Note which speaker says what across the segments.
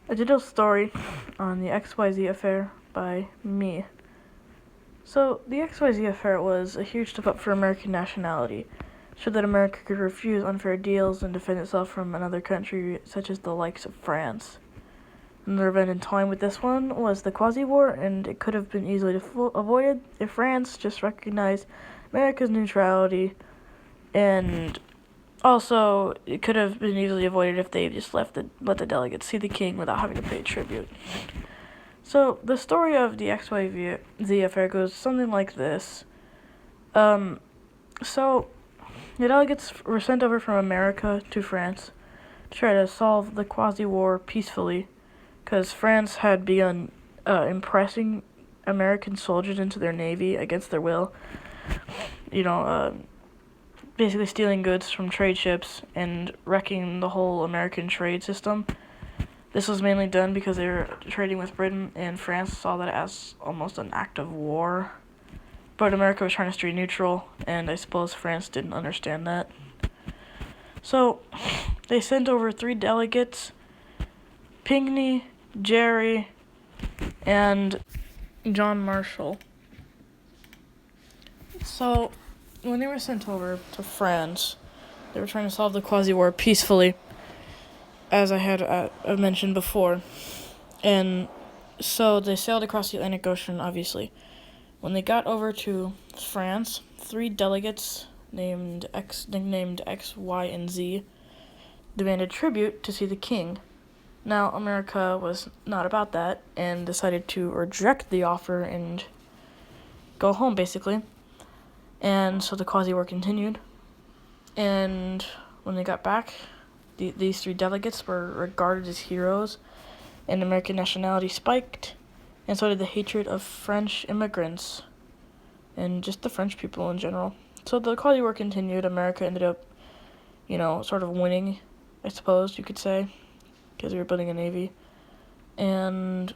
Speaker 1: A digital story on the XYZ affair by me. So, the XYZ affair was a huge step up for American nationality. It showed that America could refuse unfair deals and defend itself from another country, such as the likes of France. Another event in time with this one was the Quasi-War, and it could have been easily avoided if France just recognized America's neutrality, and also it could have been easily avoided if they just let the delegates see the king without having to pay tribute. So the story of the XYZ affair goes something like this. So the delegates were sent over from America to France to try to solve the Quasi-War peacefully, because France had begun impressing American soldiers into their navy against their will. Basically stealing goods from trade ships and wrecking the whole American trade system. This was mainly done because they were trading with Britain, and France saw that as almost an act of war. But America was trying to stay neutral, and I suppose France didn't understand that. So, they sent over 3 delegates: Pinckney, Jerry, and John Marshall. So, when they were sent over to France, they were trying to solve the Quasi-War peacefully, as I had mentioned before. And so they sailed across the Atlantic Ocean, obviously. When they got over to France, 3 delegates nicknamed X, Y, and Z demanded tribute to see the king. Now, America was not about that and decided to reject the offer and go home, basically. And so the Quasi-War continued. And when they got back, these 3 delegates were regarded as heroes, and American nationality spiked, and so did the hatred of French immigrants, and just the French people in general. So the Quasi-War continued. America ended up, sort of winning, I suppose you could say, because we were building a navy. And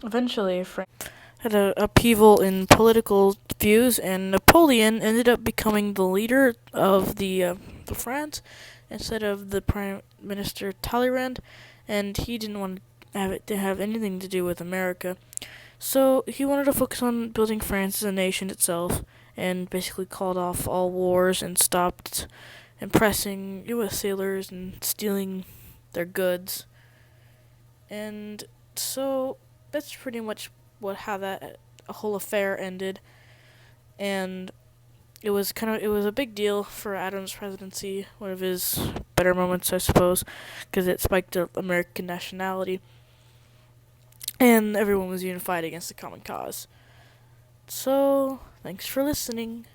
Speaker 1: eventually, France had an upheaval in political views, and Napoleon ended up becoming the leader of the France instead of the Prime Minister Talleyrand, and he didn't want to have anything to do with America. So he wanted to focus on building France as a nation itself, and basically called off all wars and stopped impressing U.S. sailors and stealing their goods. And so that's pretty much how that whole affair ended. And it was a big deal for Adams' presidency, one of his better moments, I suppose, because it spiked up American nationality, and everyone was unified against the common cause. So, thanks for listening.